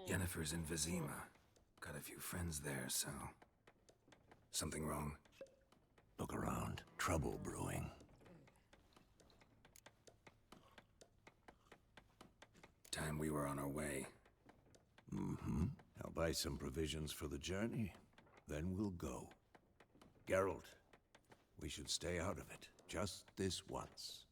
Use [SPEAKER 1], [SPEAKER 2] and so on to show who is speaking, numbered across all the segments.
[SPEAKER 1] Yennefer's in Vizima. Got a few friends there, so... Something wrong?
[SPEAKER 2] Look around. Trouble brewing.
[SPEAKER 1] Time we were on our way.
[SPEAKER 2] Mm-hmm. I'll buy some provisions for the journey. Then we'll go. Geralt, we should stay out of it. Just this once.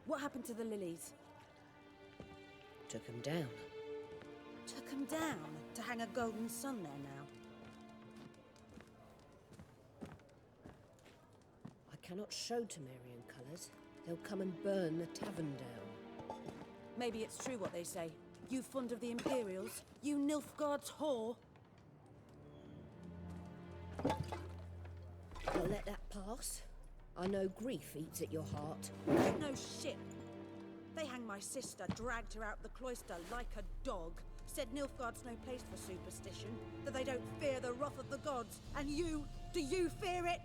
[SPEAKER 3] What happened to the lilies?
[SPEAKER 4] Took him down.
[SPEAKER 3] Took them down to hang a golden sun there now.
[SPEAKER 4] I cannot show Temerian colours. They'll come and burn the tavern down.
[SPEAKER 3] Maybe it's true what they say. You fond of the Imperials? You Nilfgaard's whore?
[SPEAKER 4] I'll let that pass. I know grief eats at your heart.
[SPEAKER 3] No shit. They hanged my sister, dragged her out the cloister like a dog. Said Nilfgaard's no place for superstition, that they don't fear the wrath of the gods. And you, do you fear it?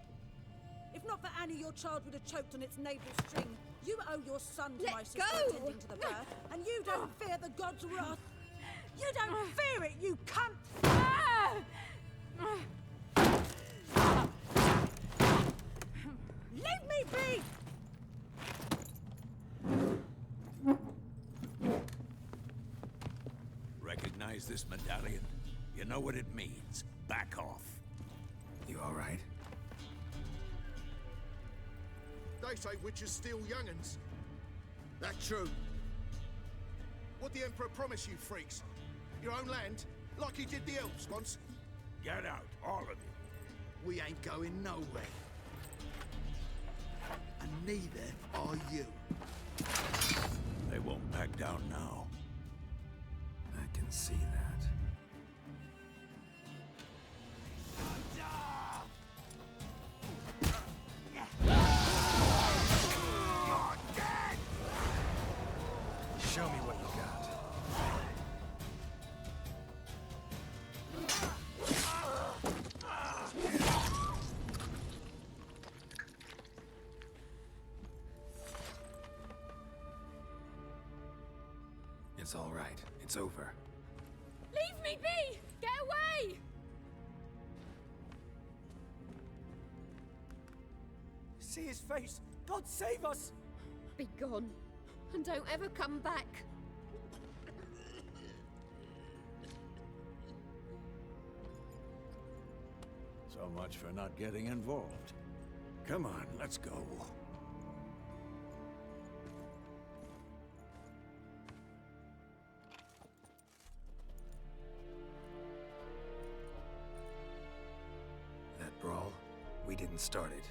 [SPEAKER 3] If not for Annie, your child would have choked on its navel string. You owe your son to my sister attending to the birth, and you don't fear the gods' wrath. You don't fear it, you cunt! Leave me be!
[SPEAKER 2] Recognize this medallion? You know what it means. Back off.
[SPEAKER 1] You all right?
[SPEAKER 5] They say witches steal young'uns. That true? What'd the Emperor promise you freaks? Your own land? Like he did the elves once?
[SPEAKER 2] Get out, all of you.
[SPEAKER 5] We ain't going nowhere. And neither are you.
[SPEAKER 2] They won't back down now.
[SPEAKER 1] I can see that. Show me what you got. It's all right. It's over.
[SPEAKER 6] Leave me be! Get away!
[SPEAKER 7] See his face! God save us!
[SPEAKER 6] Be gone. And don't ever come back.
[SPEAKER 2] So much for not getting involved. Come on, let's go.
[SPEAKER 1] That brawl, we didn't start it.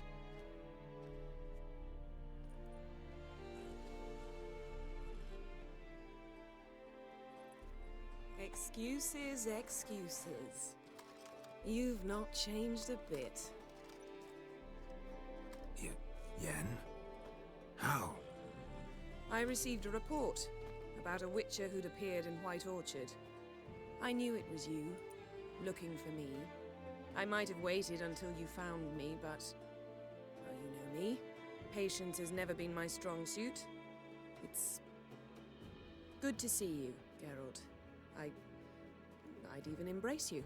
[SPEAKER 8] Excuses, excuses. You've not changed a bit.
[SPEAKER 1] Yen? How?
[SPEAKER 8] I received a report about a witcher who'd appeared in White Orchard. I knew it was you, looking for me. I might have waited until you found me, but... well, you know me. Patience has never been my strong suit. It's... good to see you, Geralt. I'd even embrace you.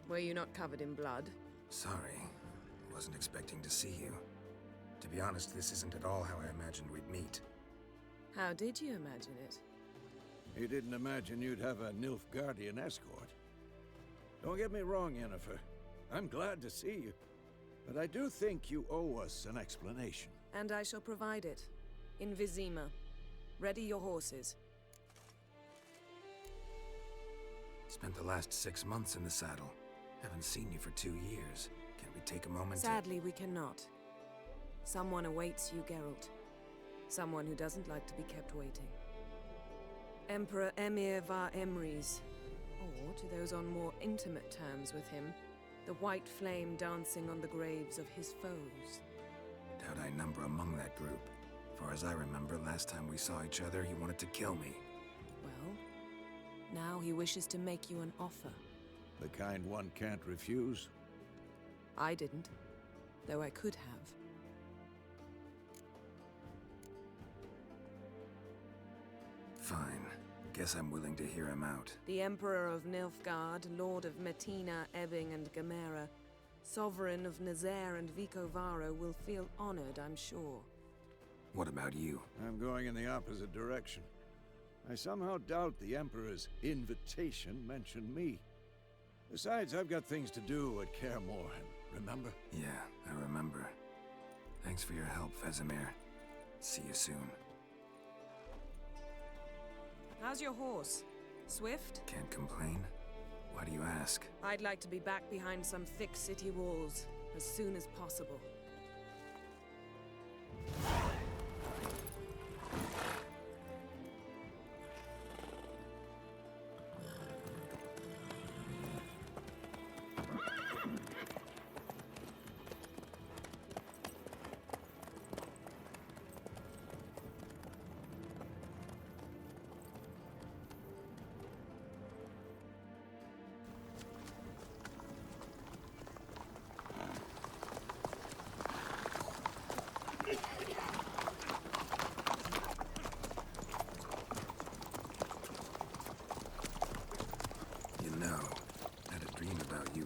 [SPEAKER 8] Were you not covered in blood?
[SPEAKER 1] Sorry. Wasn't expecting to see you. To be honest, this isn't at all how I imagined we'd meet.
[SPEAKER 8] How did you imagine it?
[SPEAKER 2] You didn't imagine you'd have a Nilfgaardian escort. Don't get me wrong, Yennefer. I'm glad to see you. But I do think you owe us an explanation.
[SPEAKER 8] And I shall provide it. In Vizima. Ready your horses.
[SPEAKER 1] Spent the last 6 months in the saddle. Haven't seen you for 2 years. Can we take a moment
[SPEAKER 8] Sadly, we cannot. Someone awaits you, Geralt. Someone who doesn't like to be kept waiting. Emperor Emir var Emrys. Or, to those on more intimate terms with him, the white flame dancing on the graves of his foes.
[SPEAKER 1] Doubt I number among that group. far as I remember, last time we saw each other, he wanted to kill me.
[SPEAKER 8] Well, now he wishes to make you an offer.
[SPEAKER 2] The kind one can't refuse.
[SPEAKER 8] I didn't, though I could have.
[SPEAKER 1] Fine. Guess I'm willing to hear him out.
[SPEAKER 8] The Emperor of Nilfgaard, Lord of Metina, Ebbing, and Gamera, Sovereign of Nazaire and Vicovaro will feel honored, I'm sure.
[SPEAKER 1] What about you?
[SPEAKER 2] I'm going in the opposite direction. I somehow doubt the Emperor's invitation mentioned me. Besides, I've got things to do at Kaer Morhen, remember?
[SPEAKER 1] Yeah, I remember. Thanks for your help, Vesemir. See you soon.
[SPEAKER 8] How's your horse? Swift?
[SPEAKER 1] Can't complain. Why do you ask?
[SPEAKER 8] I'd like to be back behind some thick city walls as soon as possible.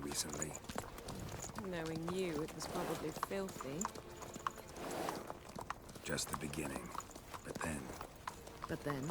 [SPEAKER 1] Recently.
[SPEAKER 8] Knowing you, it was probably filthy.
[SPEAKER 1] Just the beginning. But then...
[SPEAKER 8] But then?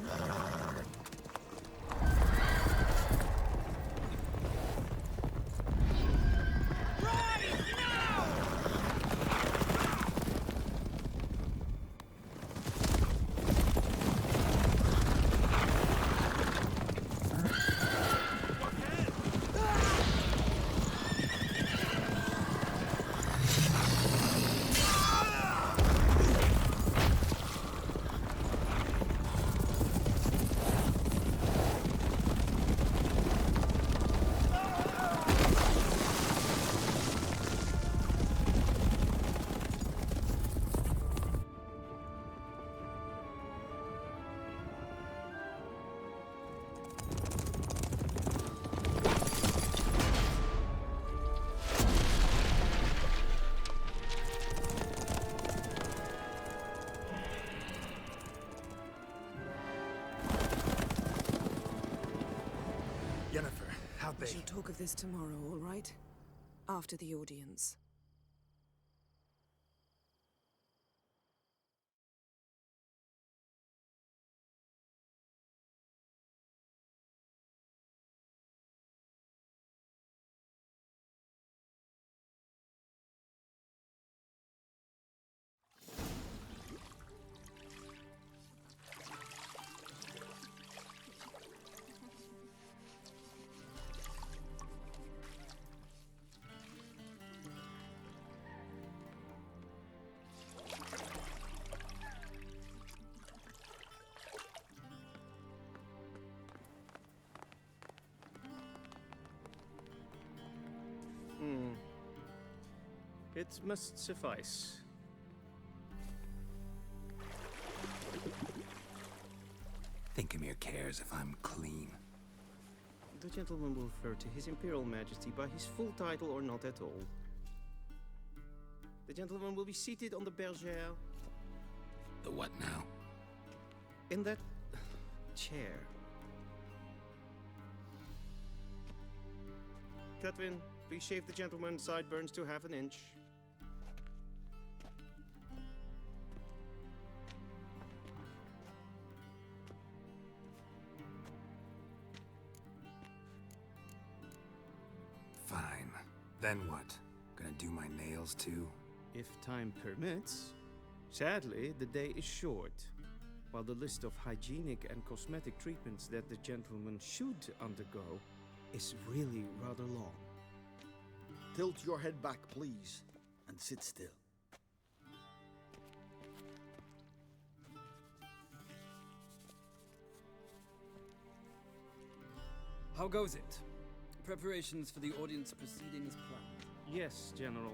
[SPEAKER 1] Yennefer, how'd
[SPEAKER 8] We
[SPEAKER 1] they...
[SPEAKER 8] shall talk of this tomorrow, all right? After the audience.
[SPEAKER 9] It must suffice.
[SPEAKER 1] Thinkemere cares if I'm clean.
[SPEAKER 9] The gentleman will refer to His Imperial Majesty by his full title or not at all. The gentleman will be seated on the bergère.
[SPEAKER 1] The what now?
[SPEAKER 9] In that chair. Catwin, please shave the gentleman's sideburns to half an inch.
[SPEAKER 1] Fine. Then what? Gonna do my nails too?
[SPEAKER 9] If time permits. Sadly, the day is short, while the list of hygienic and cosmetic treatments that the gentleman should undergo is really rather long.
[SPEAKER 5] Tilt your head back, please, and sit still.
[SPEAKER 7] How goes it? Preparations for the audience proceeding as planned.
[SPEAKER 9] Yes, General.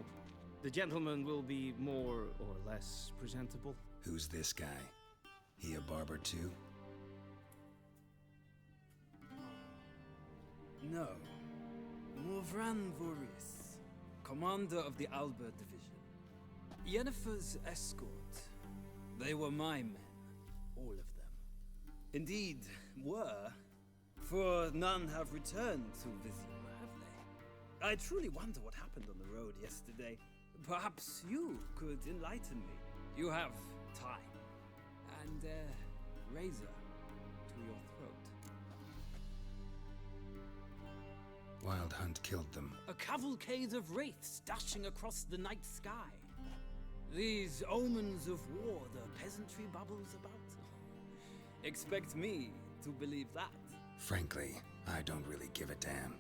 [SPEAKER 9] The gentleman will be more or less presentable.
[SPEAKER 1] Who's this guy? He a barber too?
[SPEAKER 10] No. Morvran Voris, commander of the Alba Division. Yennefer's escort. They were my men, all of them. Indeed, were, for none have returned to Vizima, have they? I truly wonder what happened on the road yesterday. Perhaps you could enlighten me. You have time. And a razor to your throat.
[SPEAKER 1] Wild Hunt killed them.
[SPEAKER 10] A cavalcade of wraiths dashing across the night sky. These omens of war the peasantry bubbles about. Expect me to believe that.
[SPEAKER 1] Frankly, I don't really give a damn.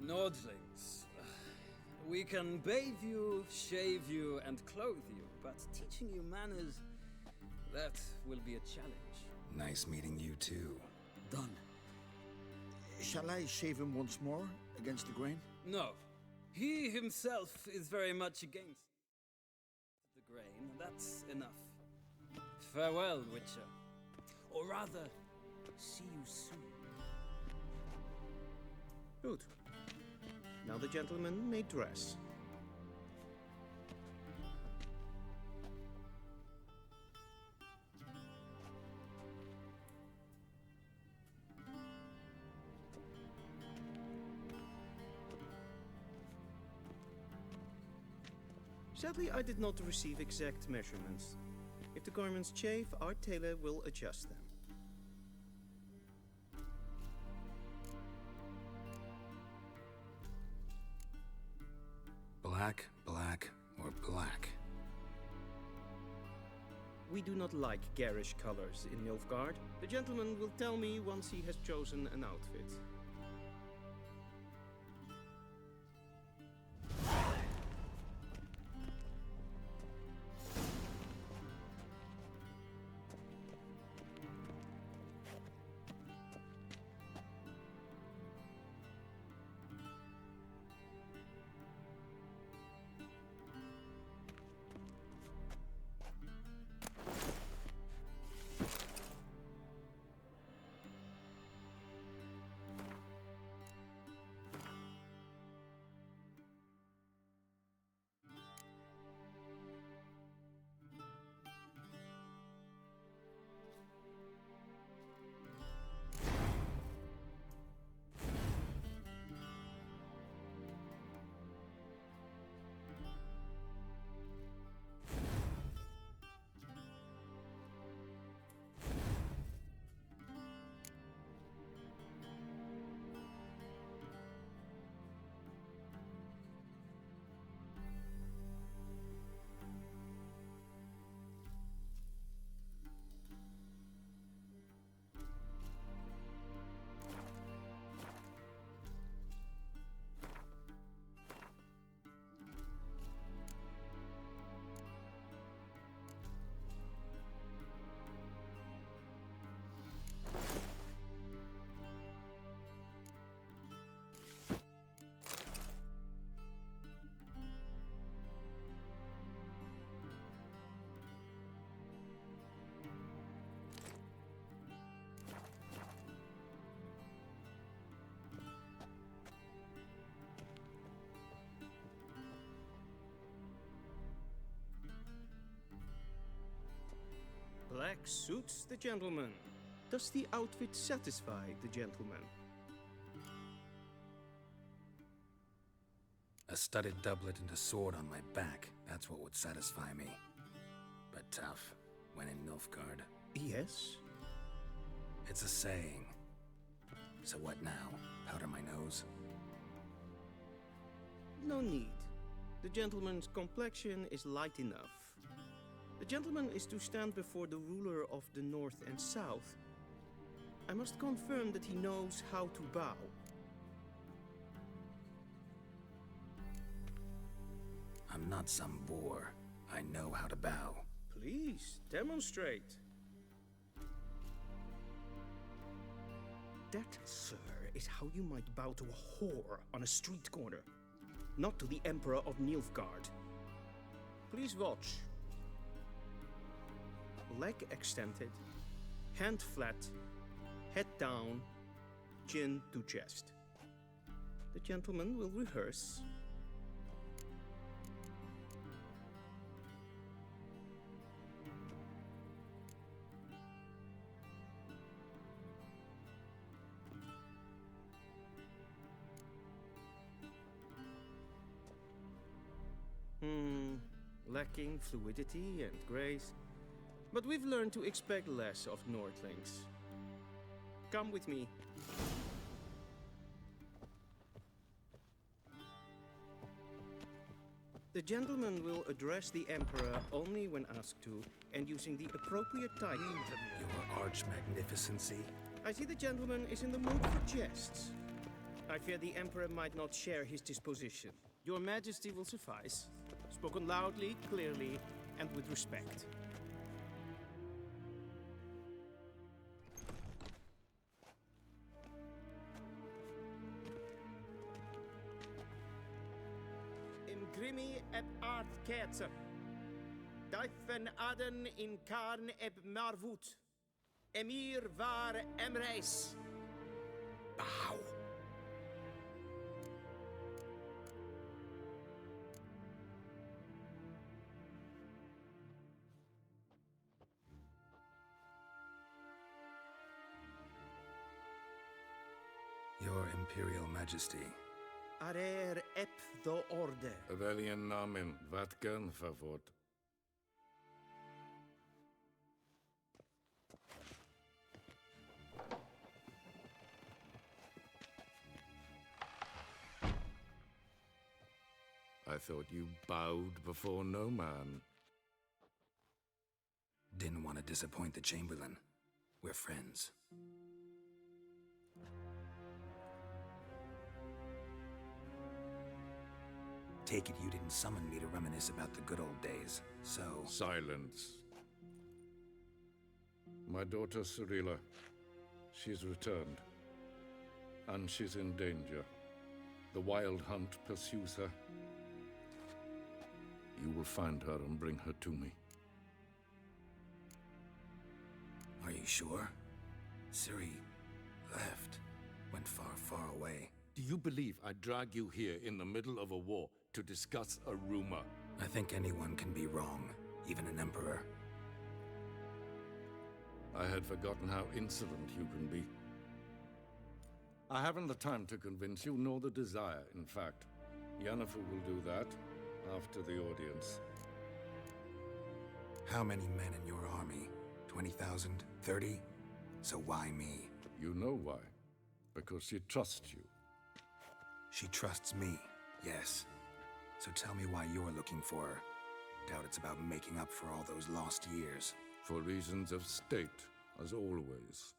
[SPEAKER 10] Nordlings. We can bathe you, shave you, and clothe you, but teaching you manners, that will be a challenge.
[SPEAKER 1] Nice meeting you too.
[SPEAKER 10] Done.
[SPEAKER 5] Shall I shave him once more against the grain?
[SPEAKER 10] No. He himself is very much against the grain. That's enough. Farewell, Witcher. Or rather, see you soon.
[SPEAKER 9] Good. Now the gentleman may dress. Sadly, I did not receive exact measurements. If the garments chafe, our tailor will adjust them.
[SPEAKER 1] Black, black, or black?
[SPEAKER 9] We do not like garish colors in Nilfgaard. The gentleman will tell me once he has chosen an outfit. Black suits the gentleman. Does the outfit satisfy the gentleman?
[SPEAKER 1] A studded doublet and a sword on my back. That's what would satisfy me. But tough, when in Nilfgaard.
[SPEAKER 9] Yes?
[SPEAKER 1] It's a saying. So what now? Powder my nose?
[SPEAKER 9] No need. The gentleman's complexion is light enough. The gentleman is to stand before the ruler of the North and South. I must confirm that he knows how to bow.
[SPEAKER 1] I'm not some boor. I know how to bow.
[SPEAKER 9] Please, demonstrate. That, sir, is how you might bow to a whore on a street corner. Not to the Emperor of Nilfgaard. Please watch. Leg extended, hand flat, head down, chin to chest. The gentleman will rehearse. Lacking fluidity and grace. But we've learned to expect less of Nordlings. Come with me. The gentleman will address the Emperor only when asked to, and using the appropriate title.
[SPEAKER 1] Your Arch-Magnificency.
[SPEAKER 9] I see the gentleman is in the mood for jests. I fear the Emperor might not share his disposition. Your Majesty will suffice. Spoken loudly, clearly, and with respect. Imgrimi eb art kerzer. Daifen aden in karn eb marvut. Emir var emreis.
[SPEAKER 1] Bow. Your Imperial Majesty.
[SPEAKER 9] Arer ep do orde.
[SPEAKER 11] Welchen Namen? Wat gern verwort? I thought you bowed before no man.
[SPEAKER 1] Didn't want to disappoint the Chamberlain. We're friends. Take it you didn't summon me to reminisce about the good old days, so...
[SPEAKER 11] Silence. My daughter Cyrilla, she's returned. And she's in danger. The Wild Hunt pursues her. You will find her and bring her to me.
[SPEAKER 1] Are you sure? Ciri left. Went far, far away.
[SPEAKER 11] Do you believe I'd drag you here in the middle of a war to discuss a rumor?
[SPEAKER 1] I think anyone can be wrong, even an emperor.
[SPEAKER 11] I had forgotten how insolent you can be. I haven't the time to convince you, nor the desire, in fact. Yennefer will do that after the audience.
[SPEAKER 1] How many men in your army? 20,000? 30? So why me?
[SPEAKER 11] You know why. Because she trusts you.
[SPEAKER 1] She trusts me, yes. So tell me why you're looking for her. Doubt it's about making up for all those lost years.
[SPEAKER 11] For reasons of state, as always.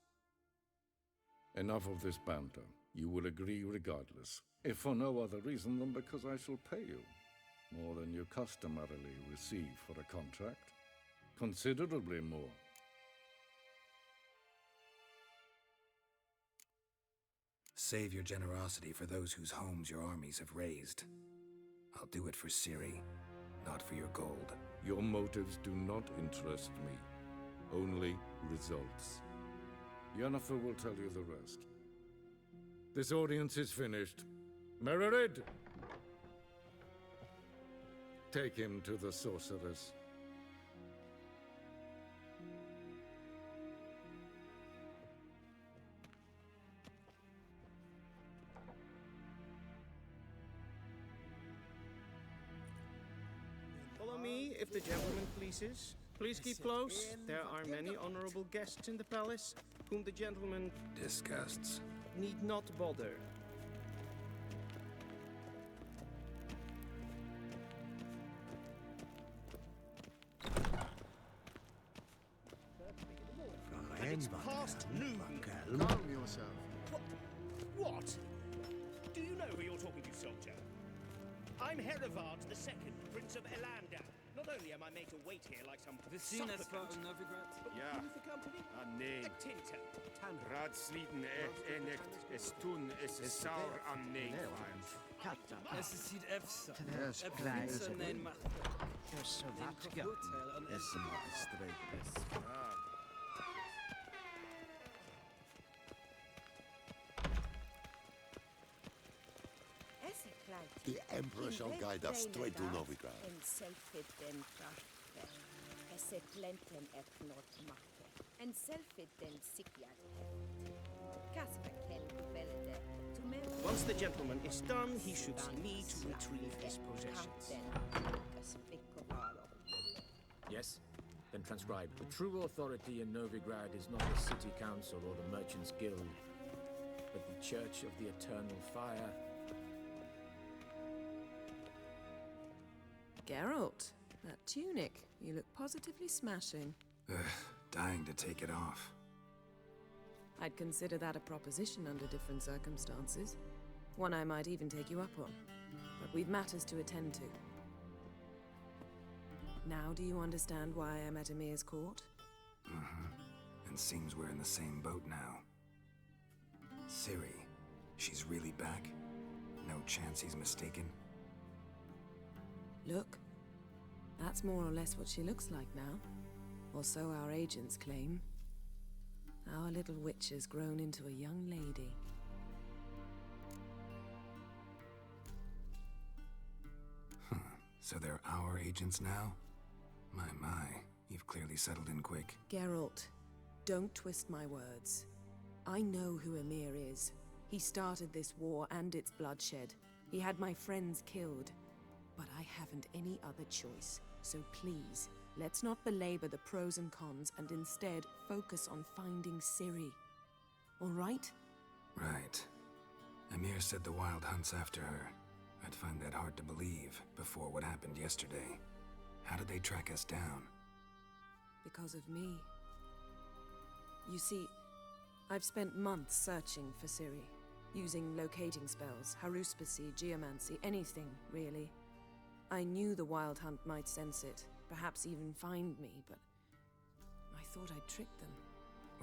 [SPEAKER 11] Enough of this banter. You will agree regardless. If for no other reason than because I shall pay you. More than you customarily receive for a contract. Considerably more.
[SPEAKER 1] Save your generosity for those whose homes your armies have razed. I'll do it for Ciri, not for your gold.
[SPEAKER 11] Your motives do not interest me. Only results. Yennefer will tell you the rest. This audience is finished. Mererid! Take him to the sorceress.
[SPEAKER 9] Follow me, if the gentleman pleases. Please keep close. There are many honorable guests in the palace, whom the gentleman
[SPEAKER 1] Disgusts.
[SPEAKER 9] need not bother.
[SPEAKER 7] It's past noon. Calm yourself.
[SPEAKER 12] What? Do you know who you're talking to, soldier? I'm Herivard II, Prince of Elander. Not only am I made to wait here like some
[SPEAKER 10] Vicines
[SPEAKER 12] supplicant,
[SPEAKER 10] for Novigrad?
[SPEAKER 12] but
[SPEAKER 7] Ja.
[SPEAKER 12] who's the company?
[SPEAKER 7] Nee.
[SPEAKER 12] A tinter.
[SPEAKER 7] Raadsliden echt is toen is saur aan nee.
[SPEAKER 10] Es sieht efsa.
[SPEAKER 7] Yes,
[SPEAKER 10] Efsa nein macht.
[SPEAKER 7] Just so
[SPEAKER 10] Den
[SPEAKER 7] that's good.
[SPEAKER 10] Hotel an
[SPEAKER 7] Yes,
[SPEAKER 5] The Emperor shall guide us straight to Novigrad.
[SPEAKER 12] Once the gentleman is done, he should see me to retrieve his possessions.
[SPEAKER 13] Yes? Then transcribe. The true authority in Novigrad is not the city council or the merchants' guild, but the Church of the Eternal Fire.
[SPEAKER 8] Geralt, that tunic. You look positively smashing.
[SPEAKER 1] Ugh, dying to take it off.
[SPEAKER 8] I'd consider that a proposition under different circumstances. One I might even take you up on. But we've matters to attend to. Now do you understand why I'm at Emir's court?
[SPEAKER 1] Mm-hmm. And seems we're in the same boat now. Ciri, she's really back? No chance he's mistaken?
[SPEAKER 8] Look. That's more or less what she looks like now. Or so our agents claim. Our little witch has grown into a young lady.
[SPEAKER 1] So they're our agents now? My, you've clearly settled in quick.
[SPEAKER 8] Geralt, don't twist my words. I know who Emir is. He started this war and its bloodshed. He had my friends killed. But I haven't any other choice. So please, let's not belabor the pros and cons and instead focus on finding Ciri. All right?
[SPEAKER 1] Right. Emir said the Wild Hunt's after her. I'd find that hard to believe before what happened yesterday. How did they track us down?
[SPEAKER 8] Because of me. You see, I've spent months searching for Ciri, using locating spells, haruspicy, geomancy, anything, really. I knew the Wild Hunt might sense it, perhaps even find me, but I thought I'd trick them.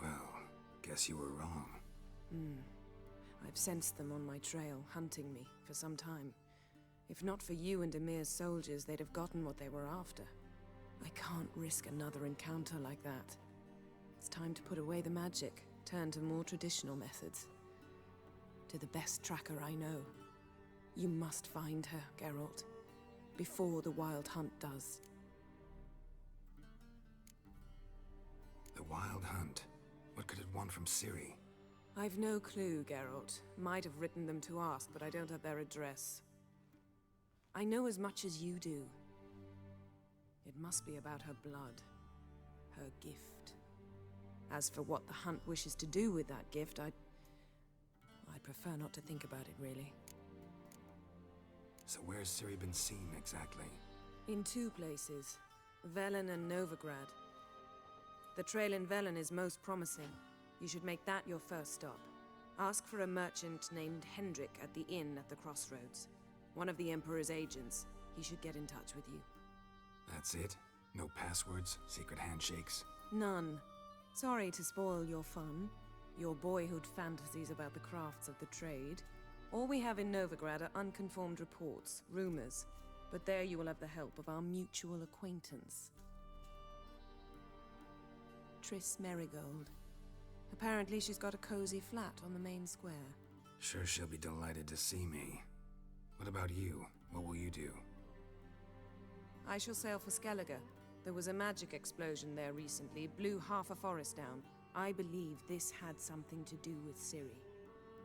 [SPEAKER 1] Well, guess you were wrong.
[SPEAKER 8] I've sensed them on my trail, hunting me, for some time. If not for you and Emir's soldiers, they'd have gotten what they were after. I can't risk another encounter like that. It's time to put away the magic, turn to more traditional methods. To the best tracker I know. You must find her, Geralt. Before the Wild Hunt does.
[SPEAKER 1] The Wild Hunt? What could it want from Ciri?
[SPEAKER 8] I've no clue, Geralt. Might have written them to ask, but I don't have their address. I know as much as you do. It must be about her blood. Her gift. As for what the Hunt wishes to do with that gift, I'd prefer not to think about it, really.
[SPEAKER 1] So where's Ciri been seen, exactly?
[SPEAKER 8] In two places. Velen and Novigrad. The trail in Velen is most promising. You should make that your first stop. Ask for a merchant named Hendrik at the inn at the crossroads. One of the Emperor's agents. He should get in touch with you.
[SPEAKER 1] That's it? No passwords? Secret handshakes?
[SPEAKER 8] None. Sorry to spoil your fun. Your boyhood fantasies about the crafts of the trade. All we have in Novigrad are unconfirmed reports, rumors. But there you will have the help of our mutual acquaintance. Triss Merigold. Apparently she's got a cozy flat on the main square.
[SPEAKER 1] Sure she'll be delighted to see me. What about you? What will you do?
[SPEAKER 8] I shall sail for Skellige. There was a magic explosion there recently, blew half a forest down. I believe this had something to do with Ciri.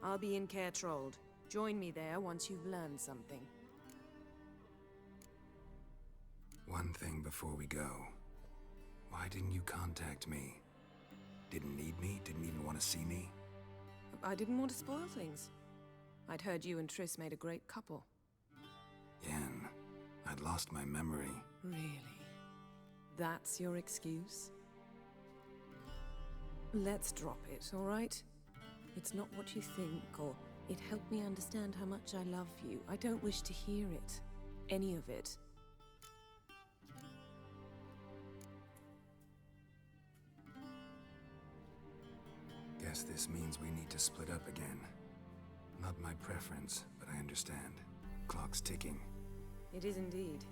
[SPEAKER 8] I'll be in Caer Trold. Join me there once you've learned something.
[SPEAKER 1] One thing before we go. Why didn't you contact me? Didn't need me? Didn't even want to see me?
[SPEAKER 8] I didn't want to spoil things. I'd heard you and Triss made a great couple.
[SPEAKER 1] Yen, I'd lost my memory.
[SPEAKER 8] Really? That's your excuse? Let's drop it, all right? It's not what you think, or it helped me understand how much I love you. I don't wish to hear it. Any of it.
[SPEAKER 1] Guess this means we need to split up again. Not my preference, but I understand. Clock's ticking.
[SPEAKER 8] It is indeed.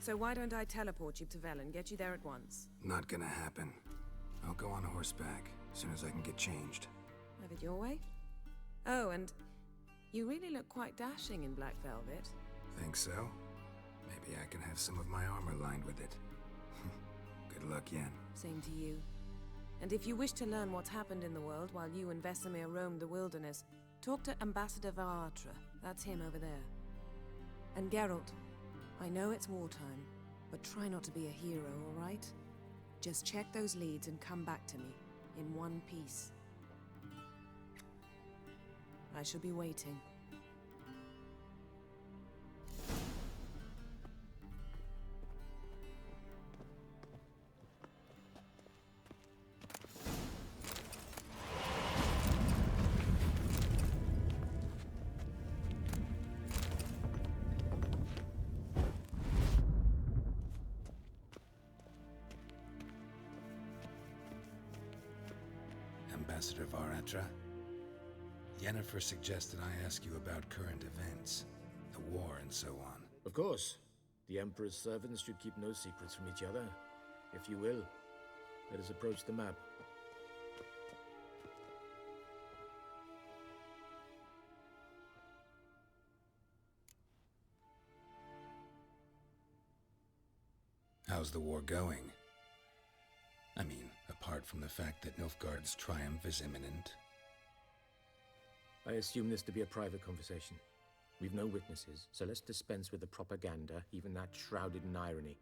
[SPEAKER 8] So why don't I teleport you to Velen, get you there at once?
[SPEAKER 1] Not gonna happen. I'll go on horseback, as soon as I can get changed.
[SPEAKER 8] Have it your way? Oh, and you really look quite dashing in black velvet.
[SPEAKER 1] Think so? Maybe I can have some of my armor lined with it. Good luck, Yen.
[SPEAKER 8] Same to you. And if you wish to learn what's happened in the world while you and Vesemir roamed the wilderness, talk to Ambassador Varatra. That's him over there. And Geralt, I know it's wartime, but try not to be a hero, all right? Just check those leads and come back to me, in one piece. I shall be waiting.
[SPEAKER 1] Ambassador Varatra, Yennefer suggested I ask you about current events, the war and so on.
[SPEAKER 13] Of course. The Emperor's servants should keep no secrets from each other. If you will, let us approach the map.
[SPEAKER 1] How's the war going? I mean, apart from the fact that Nilfgaard's triumph is imminent.
[SPEAKER 13] I assume this to be a private conversation. We've no witnesses, so let's dispense with the propaganda, even that shrouded in irony.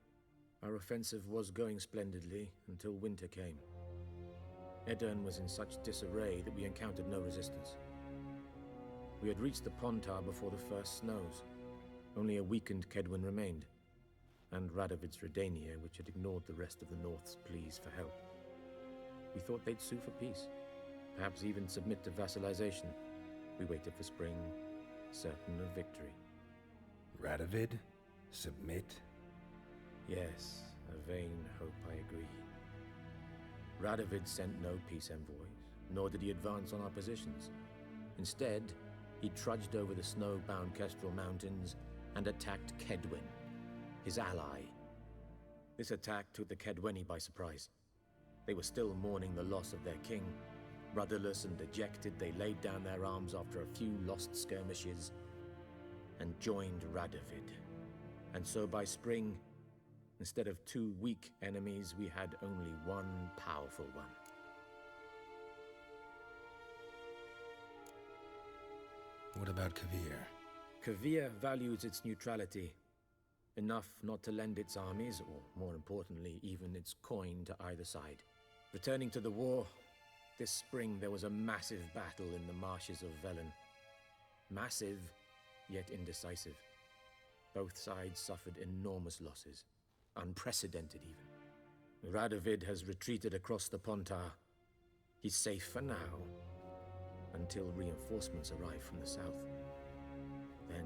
[SPEAKER 13] Our offensive was going splendidly until winter came. Edirn was in such disarray that we encountered no resistance. We had reached the Pontar before the first snows. Only a weakened Kedwin remained, and Radovid's Redania, which had ignored the rest of the North's pleas for help. We thought they'd sue for peace, perhaps even submit to vassalization. We waited for spring, certain of victory.
[SPEAKER 1] Radovid? Submit?
[SPEAKER 13] Yes, a vain hope, I agree. Radovid sent no peace envoys, nor did he advance on our positions. Instead, he trudged over the snow-bound Kestrel Mountains and attacked Kedwin, his ally. This attack took the Kedweni by surprise. They were still mourning the loss of their king. Rudderless and dejected, they laid down their arms after a few lost skirmishes and joined Radovid. And so by spring, instead of two weak enemies, we had only one powerful one.
[SPEAKER 1] What about Kavir?
[SPEAKER 13] Kavir values its neutrality, enough not to lend its armies, or more importantly, even its coin to either side. Returning to the war, this spring there was a massive battle in the marshes of Velen. Massive, yet indecisive. Both sides suffered enormous losses, unprecedented even. Radovid has retreated across the Pontar. He's safe for now, until reinforcements arrive from the south. Then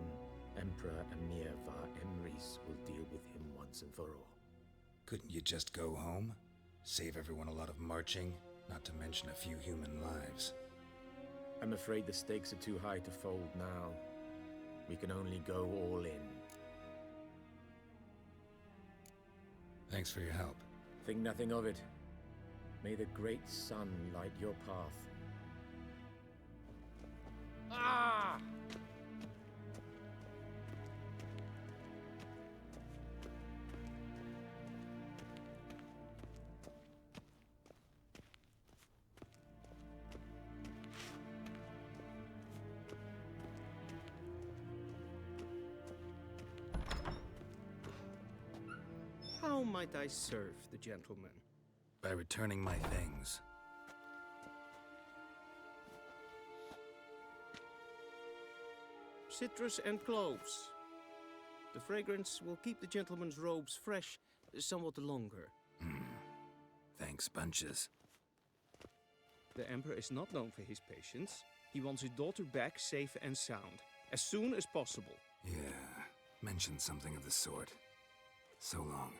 [SPEAKER 13] Emperor Emir Var Emrys will deal with him once and for all.
[SPEAKER 1] Couldn't you just go home? Save everyone a lot of marching, not to mention a few human lives.
[SPEAKER 13] I'm afraid the stakes are too high to fold now. We can only go all in.
[SPEAKER 1] Thanks for your help.
[SPEAKER 13] Think nothing of it. May the great sun light your path. Ah!
[SPEAKER 9] How might I serve the gentleman?
[SPEAKER 1] By returning my things.
[SPEAKER 9] Citrus and cloves. The fragrance will keep the gentleman's robes fresh somewhat longer.
[SPEAKER 1] Thanks, bunches.
[SPEAKER 9] The Emperor is not known for his patience. He wants his daughter back safe and sound, as soon as possible.
[SPEAKER 1] Yeah, mentioned something of the sort. So long.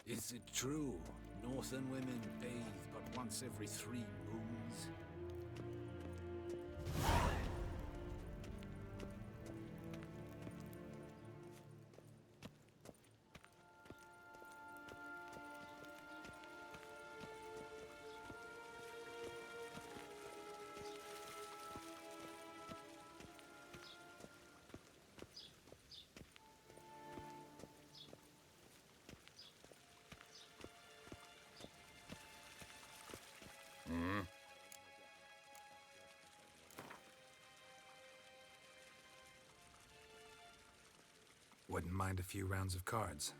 [SPEAKER 10] Is it true? Northern women bathe but once every 3 moons?
[SPEAKER 1] Wouldn't mind a few rounds of cards.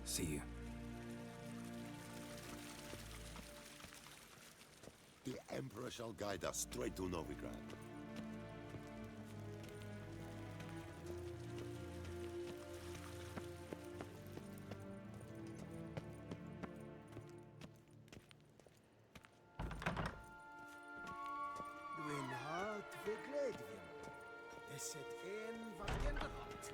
[SPEAKER 1] See you.
[SPEAKER 14] The Emperor shall guide us straight to Novigrad.
[SPEAKER 7] Dwi'n hart fi gledfim. Deset en vad genderhat.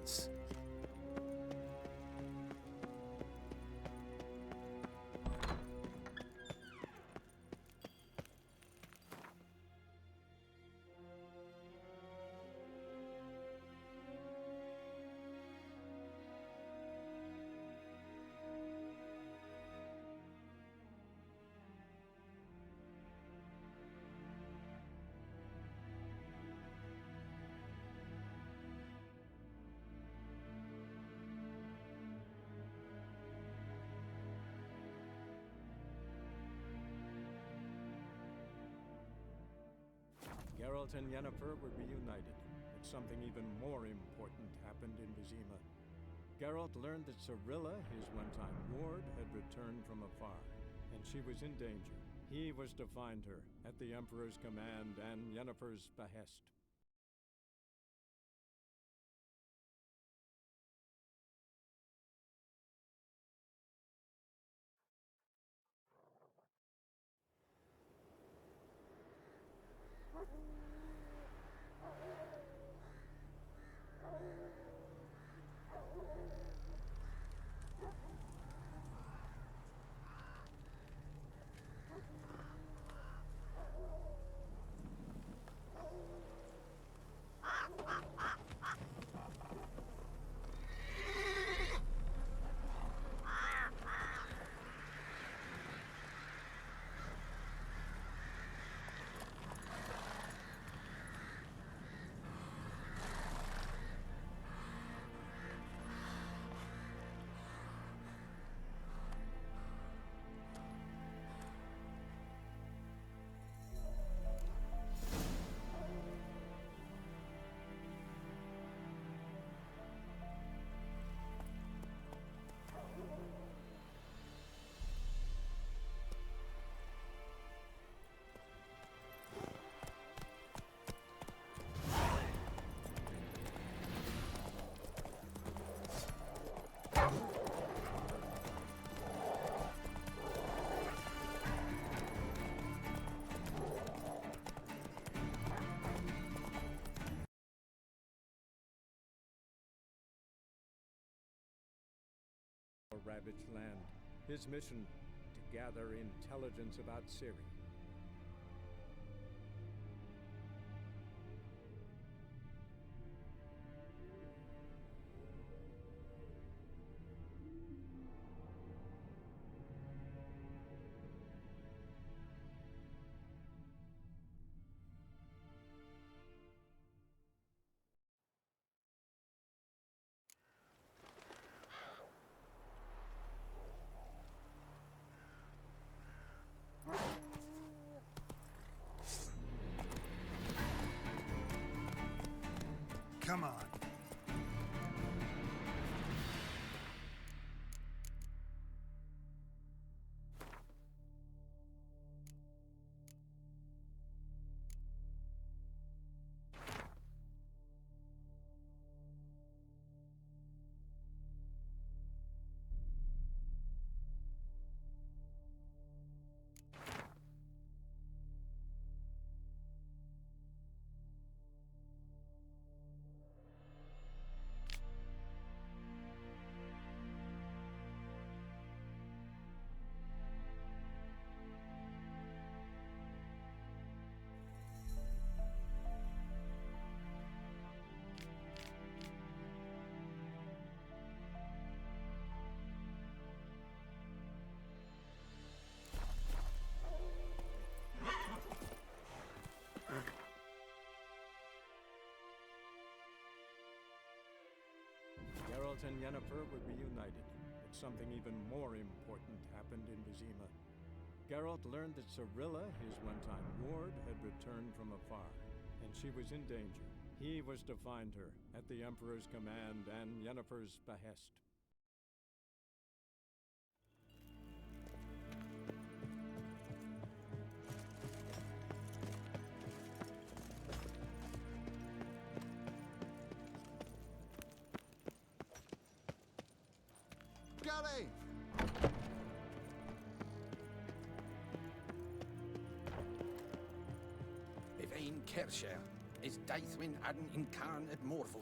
[SPEAKER 13] once.
[SPEAKER 15] Geralt and Yennefer were reunited, but something even more important happened in Vizima. Geralt learned that Cirilla, his one-time ward, had returned from afar, and she was in danger. He was to find her, at the Emperor's command and Yennefer's behest. A ravaged land. His mission, to gather intelligence about Ciri.
[SPEAKER 16] Come on.
[SPEAKER 15] Geralt and Yennefer were reunited, but something even more important happened in Vizima. Geralt learned that Cirilla, his one-time ward, had returned from afar, and she was in danger. He was to find her, at the Emperor's command and Yennefer's behest.
[SPEAKER 5] Gary!
[SPEAKER 17] Evain Kersher is Daithwin Adden in Karn at Morville.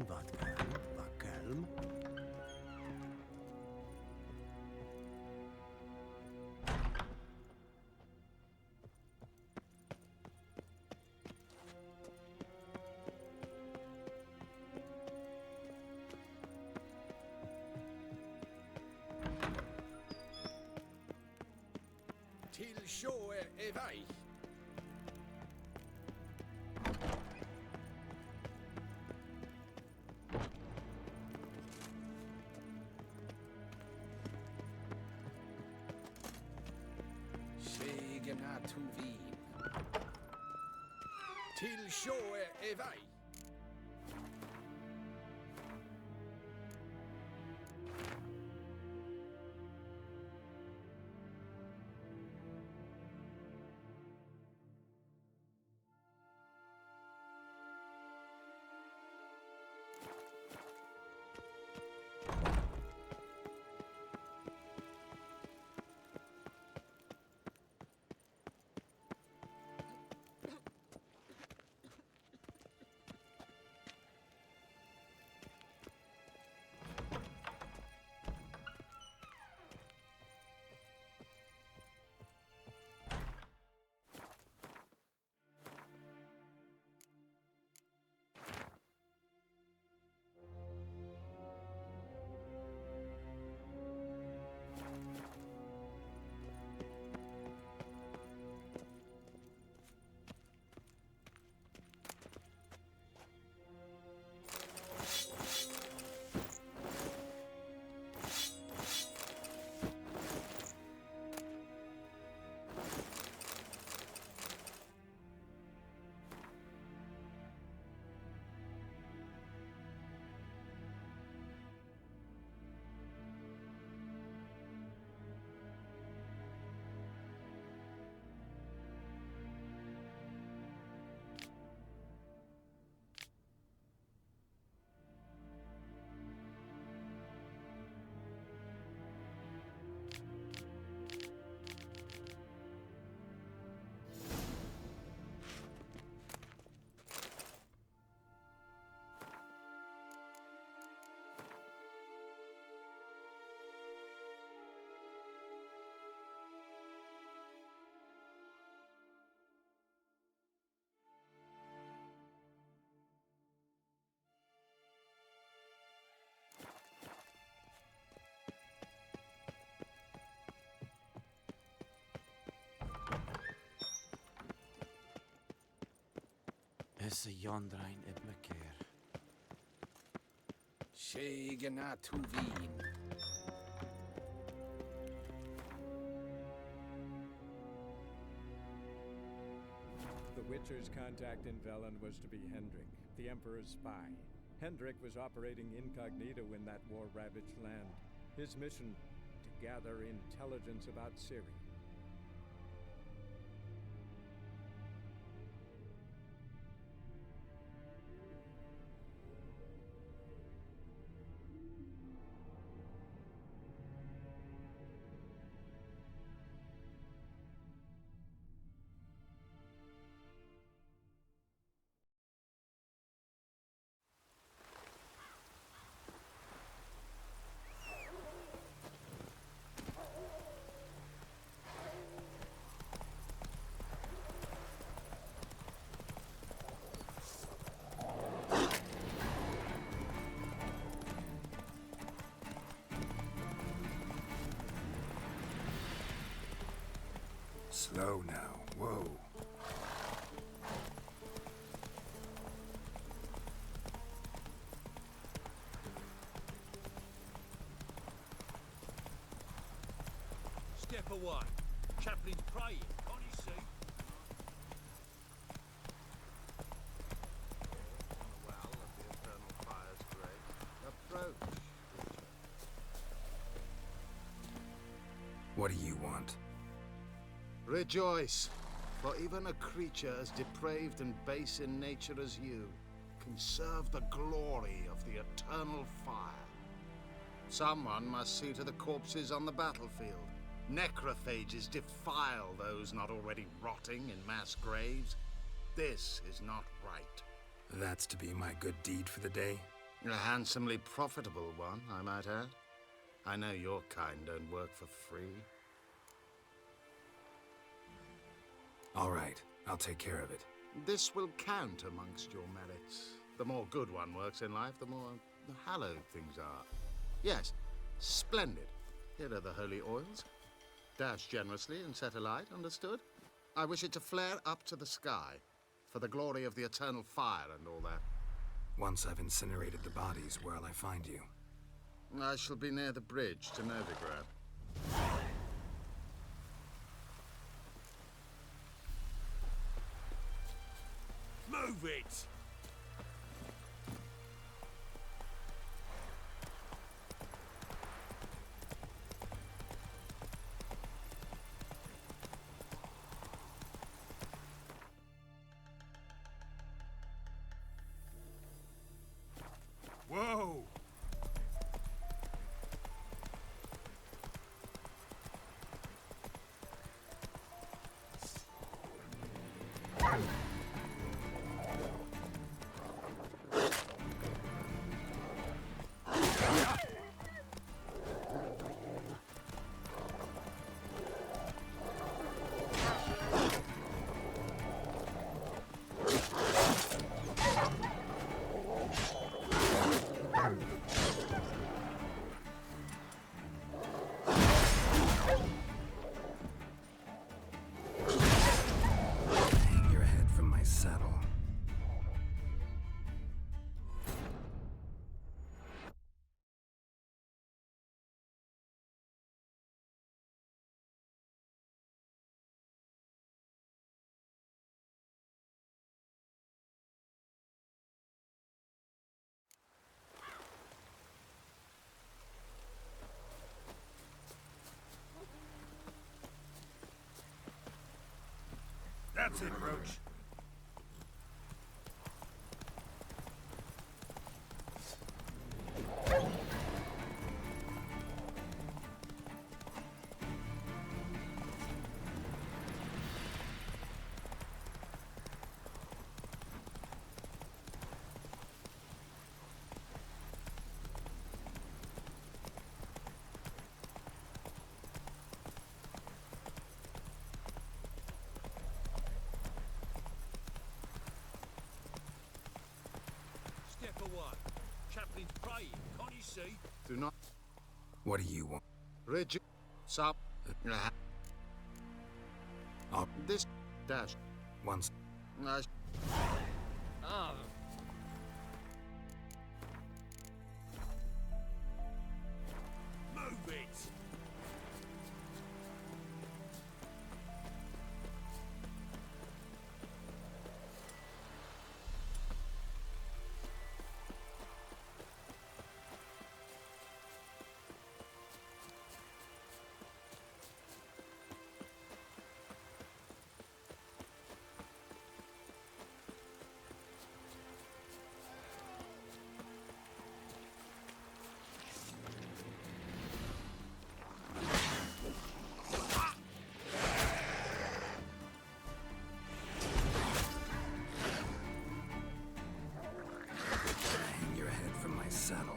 [SPEAKER 16] Wat kalm, wat kalm.
[SPEAKER 2] Till sjå är väg. Segena Tuvin. Till sjå är väg.
[SPEAKER 16] Esse jondrain ebmeker.
[SPEAKER 2] Segena Tuvin.
[SPEAKER 15] The Witcher's contact in Velen was to be Hendrik, the Emperor's spy. Hendrik was operating incognito in that war-ravaged land. His mission, to gather intelligence about Ciri.
[SPEAKER 1] Slow now. Whoa.
[SPEAKER 12] Step away. Chaplain's praying, can't you see?
[SPEAKER 9] Well, of the Eternal Fire's grave. Approach.
[SPEAKER 1] What do you want?
[SPEAKER 5] Rejoice, for even a creature as depraved and base in nature as you can serve the glory of the Eternal Fire. Someone must see to the corpses on the battlefield. Necrophages defile those not already rotting in mass graves. This is not right.
[SPEAKER 1] That's to be my good deed for the day?
[SPEAKER 5] A handsomely profitable one, I might add. I know your kind don't work for free.
[SPEAKER 1] All right, I'll take care of it.
[SPEAKER 5] This will count amongst your merits. The more good one works in life, the more hallowed things are. Yes, splendid. Here are the holy oils. Dash generously and set alight, understood? I wish it to flare up to the sky, for the glory of the eternal fire and all that.
[SPEAKER 1] Once I've incinerated the bodies, where'll I find you?
[SPEAKER 5] I shall be near the bridge to Novigrad.
[SPEAKER 12] Move it! Whoa!
[SPEAKER 1] Hang your head from my saddle.
[SPEAKER 12] That's it, Roach. Step away. Chaplain's praying, can't you see?
[SPEAKER 5] Do not...
[SPEAKER 1] What do you want?
[SPEAKER 5] Rigid... Sub... This... Dash...
[SPEAKER 1] Once.
[SPEAKER 12] Ah. Move it!
[SPEAKER 1] Hang your head from my saddle.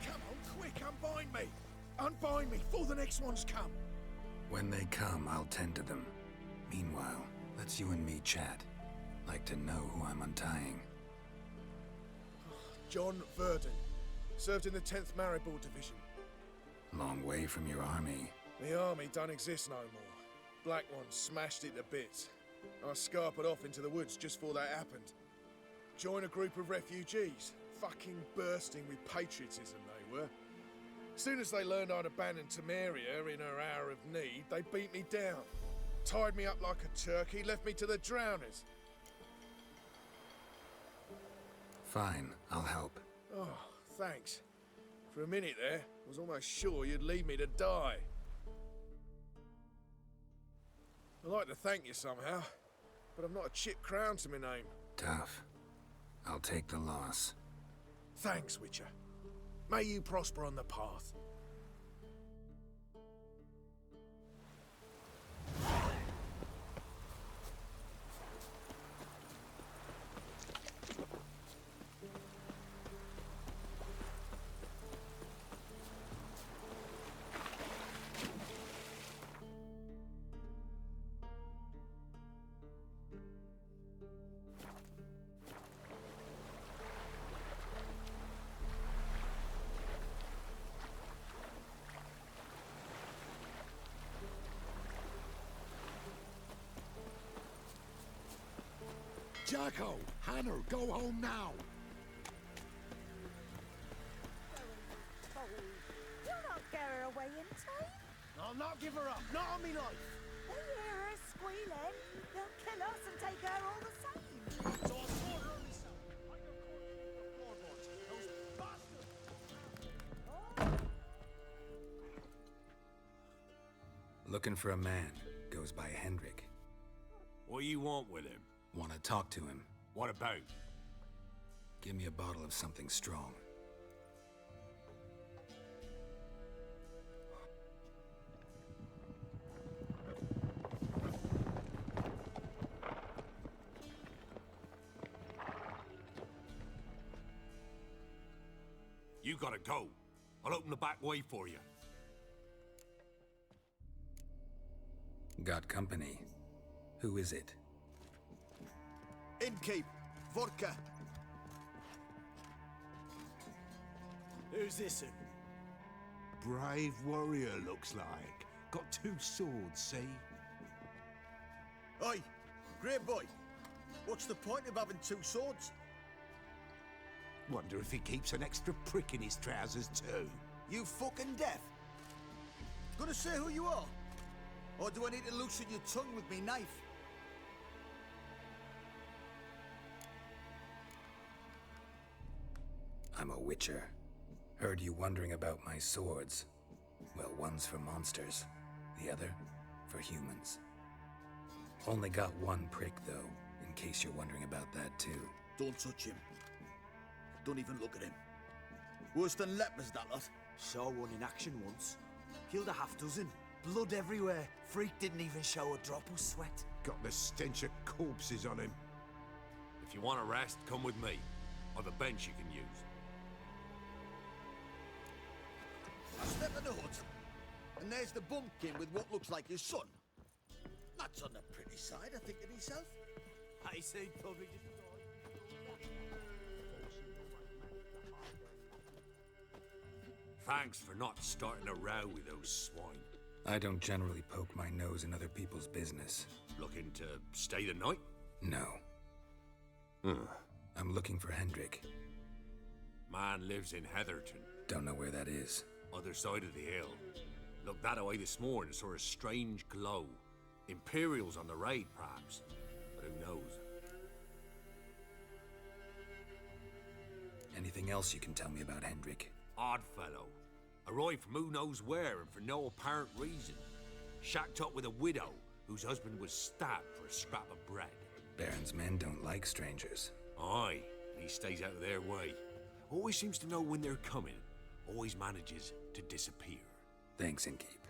[SPEAKER 2] Come on, quick, unbind me! Unbind me before the next ones come!
[SPEAKER 1] When they come, I'll tend to them. Meanwhile, let's you and me chat. Like to know who I'm untying.
[SPEAKER 17] John Verdon. Served in the 10th Maribor Division.
[SPEAKER 1] Long way from your army.
[SPEAKER 17] The army don't exist no more. Black Ones smashed it to bits. I scarpered off into the woods just before that happened. Joined a group of refugees. Fucking bursting with patriotism they were. Soon as they learned I'd abandoned Temeria in her hour of need, they beat me down. Tied me up like a turkey, left me to the drowners.
[SPEAKER 1] Fine, I'll help.
[SPEAKER 17] Oh, thanks. For a minute there, I was almost sure you'd leave me to die. I'd like to thank you somehow, but I've not a chip crown to my name.
[SPEAKER 1] Tough. I'll take the loss.
[SPEAKER 17] Thanks, Witcher. May you prosper on the path.
[SPEAKER 14] Jacko! Hannah, go home now!
[SPEAKER 3] You'll not get her away in time.
[SPEAKER 12] I'll not give her up, not on me life.
[SPEAKER 3] They hear her squealing. They'll kill us and take her all the same.
[SPEAKER 12] So I'll sword her on myself. I go court the floorboards. Those bastards!
[SPEAKER 1] Looking for a man. Goes by Hendrik.
[SPEAKER 18] What you want with him?
[SPEAKER 1] Want to talk to him.
[SPEAKER 18] What about?
[SPEAKER 1] Give me a bottle of something strong.
[SPEAKER 18] You gotta go. I'll open the back way for you.
[SPEAKER 1] Got company. Who is it?
[SPEAKER 7] Innkeep, vodka. Who's this?
[SPEAKER 14] Brave warrior, looks like. Got 2 swords, see?
[SPEAKER 7] Oi, great boy. What's the point of having 2 swords?
[SPEAKER 14] Wonder if he keeps an extra prick in his trousers too.
[SPEAKER 7] You fucking deaf? Gonna say who you are? Or do I need to loosen your tongue with me knife?
[SPEAKER 1] I'm a witcher. Heard you wondering about my swords. Well, one's for monsters, the other for humans. Only got one prick, though, in case you're wondering about that, too.
[SPEAKER 7] Don't touch him. Don't even look at him. Worse than lepers, that lot. Saw one in action once. Killed a half dozen. Blood everywhere. Freak didn't even show a drop of sweat.
[SPEAKER 14] Got the stench of corpses on him.
[SPEAKER 18] If you want a rest, come with me. I've a bench you can use.
[SPEAKER 7] I step in the hut, and there's the bumpkin with what looks like his son. That's on the pretty side, I think to myself. I say probably just...
[SPEAKER 18] Thanks for not starting a row with those swine.
[SPEAKER 1] I don't generally poke my nose in other people's business.
[SPEAKER 18] Looking to stay the night?
[SPEAKER 1] No. I'm looking for Hendrik.
[SPEAKER 18] Man lives in Heatherton.
[SPEAKER 1] Don't know where that is.
[SPEAKER 18] Other side of the hill. Looked that away this morning, saw a strange glow. Imperials on the raid, perhaps. But who knows?
[SPEAKER 1] Anything else you can tell me about Hendrik?
[SPEAKER 18] Odd fellow. Arrived from who knows where and for no apparent reason. Shacked up with a widow whose husband was stabbed for a scrap of bread.
[SPEAKER 1] Baron's men don't like strangers.
[SPEAKER 18] Aye, and he stays out of their way. Always seems to know when they're coming. Always manages to disappear.
[SPEAKER 1] Thanks, Innkeep.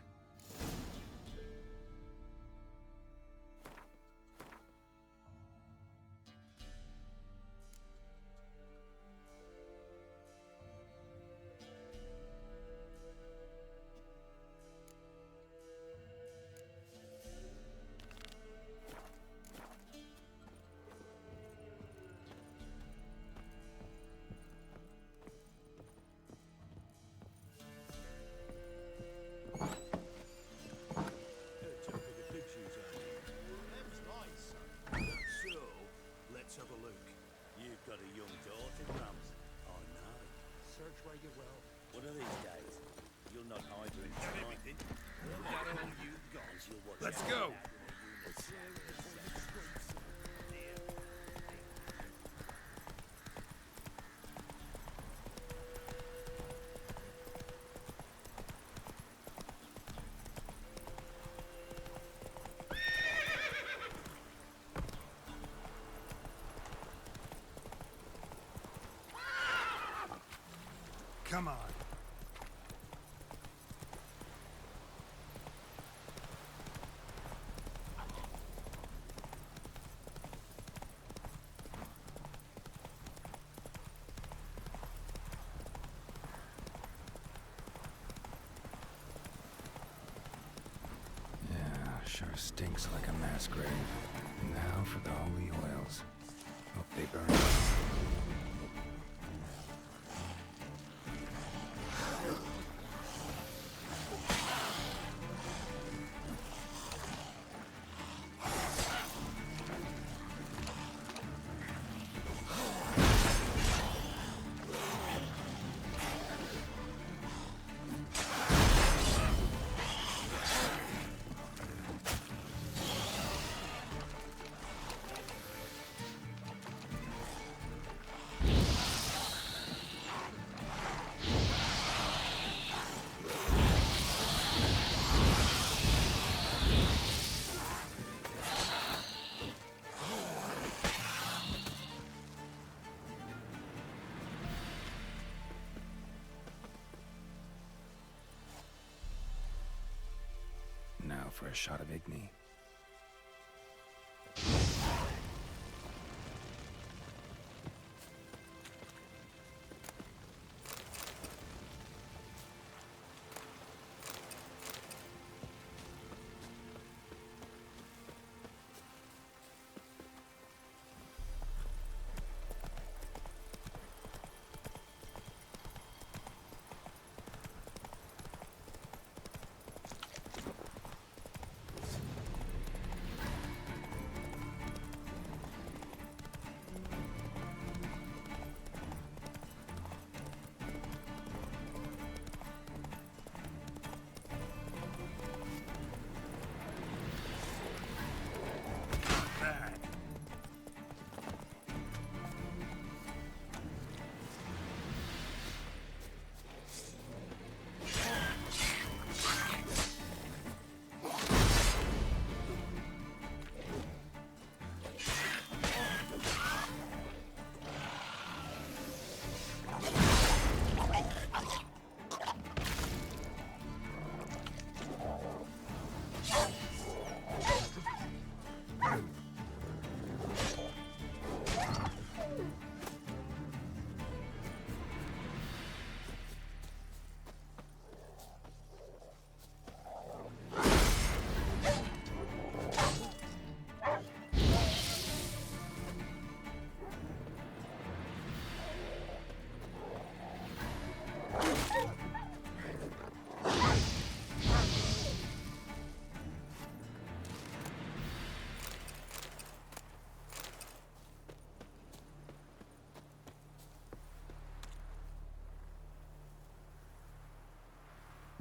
[SPEAKER 18] Let's go!
[SPEAKER 17] Come on.
[SPEAKER 1] Yeah, sure stinks like a mass grave. Now for the holy oils. Hope they burn up. Now for a shot of Igni.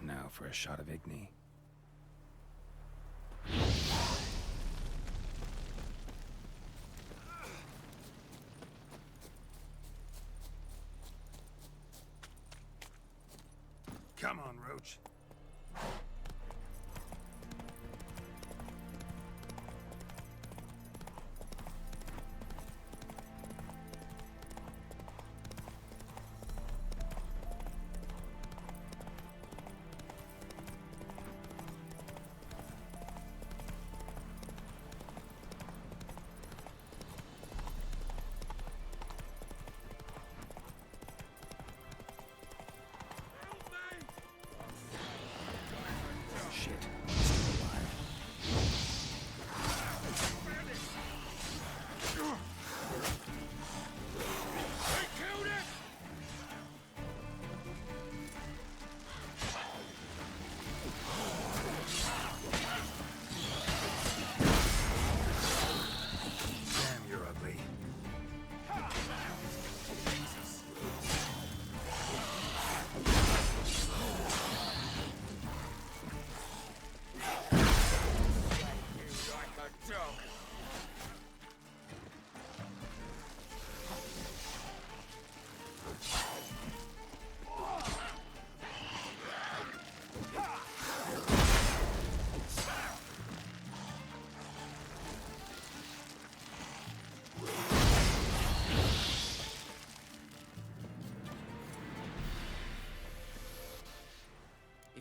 [SPEAKER 1] Now for a shot of Igni.
[SPEAKER 17] Come on, Roach.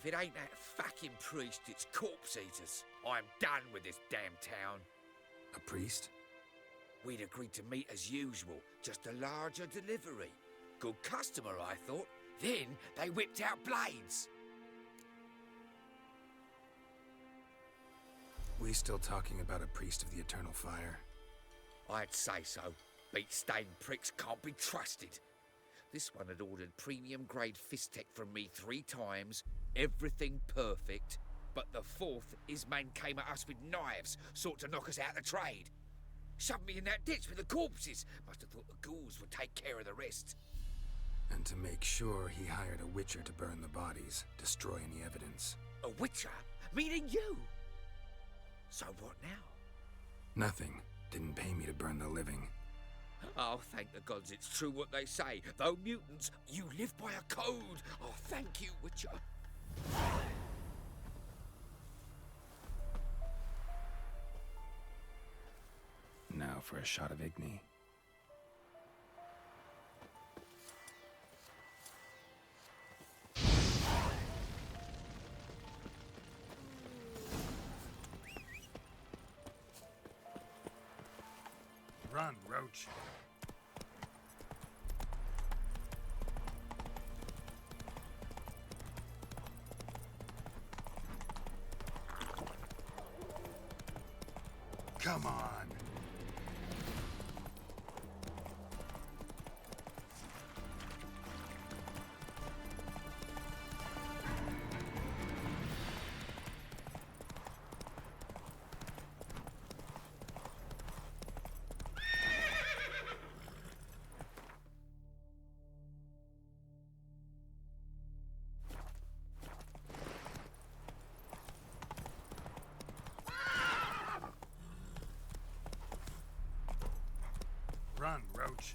[SPEAKER 18] If it ain't that fucking priest, it's corpse eaters. I'm done with this damn town.
[SPEAKER 1] A priest?
[SPEAKER 18] We'd agreed to meet as usual, just a larger delivery. Good customer, I thought. Then they whipped out blades.
[SPEAKER 1] We still talking about a priest of the Eternal Fire?
[SPEAKER 18] I'd say so. Beat-stained pricks can't be trusted. This one had ordered premium-grade fist tech from me 3 times, everything perfect, but the 4th, his man came at us with knives, sought to knock us out of the trade. Shoved me in that ditch with the corpses. Must have thought the ghouls would take care of the rest.
[SPEAKER 1] And to make sure, he hired a witcher to burn the bodies, destroy any evidence.
[SPEAKER 18] A witcher? Meaning you? So what now?
[SPEAKER 1] Nothing. Didn't pay me to burn the living.
[SPEAKER 18] Oh, thank the gods it's true what they say. Though mutants, you live by a code. Oh, thank you, Witcher.
[SPEAKER 1] Now for a shot of Igni.
[SPEAKER 17] Run, Roach. Come on. Run, Roach.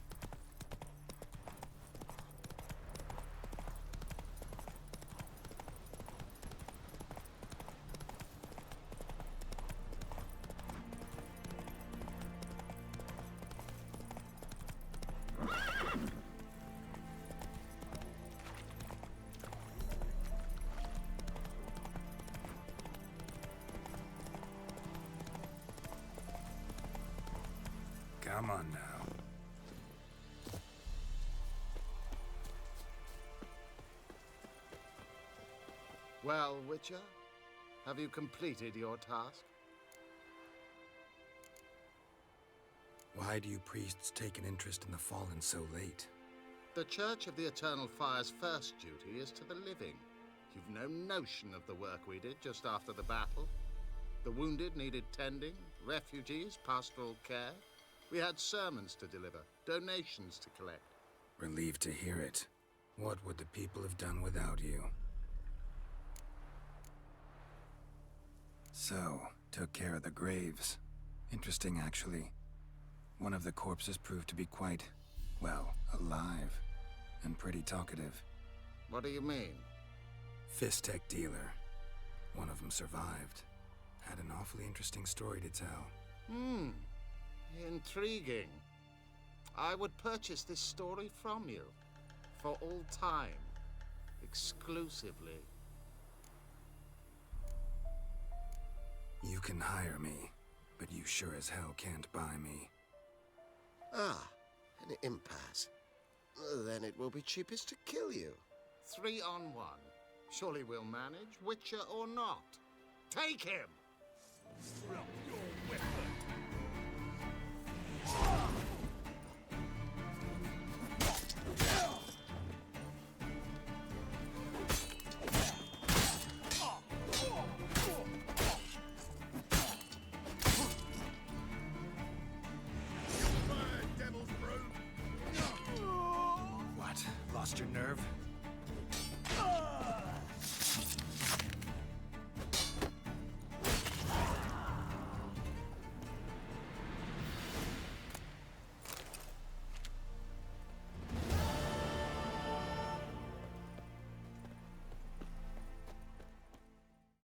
[SPEAKER 17] Come on now.
[SPEAKER 5] Well, Witcher, have you completed your task?
[SPEAKER 1] Why do you priests take an interest in the fallen so late?
[SPEAKER 5] The Church of the Eternal Fire's first duty is to the living. You've no notion of the work we did just after the battle. The wounded needed tending, refugees, pastoral care. We had sermons to deliver, donations to collect.
[SPEAKER 1] Relieved to hear it. What would the people have done without you? So, took care of the graves. Interesting, actually. One of the corpses proved to be quite, well, alive. And pretty talkative.
[SPEAKER 5] What do you mean?
[SPEAKER 1] Fist tech dealer. One of them survived. Had an awfully interesting story to tell.
[SPEAKER 5] Intriguing. I would purchase this story from you. For all time. Exclusively.
[SPEAKER 1] You can hire me, but you sure as hell can't buy me.
[SPEAKER 19] Ah, an impasse. Then it will be cheapest to kill you.
[SPEAKER 5] 3 on 1. Surely we'll manage, Witcher or not. Take him!
[SPEAKER 12] Drop your weapon!
[SPEAKER 1] What? Lost your nerve?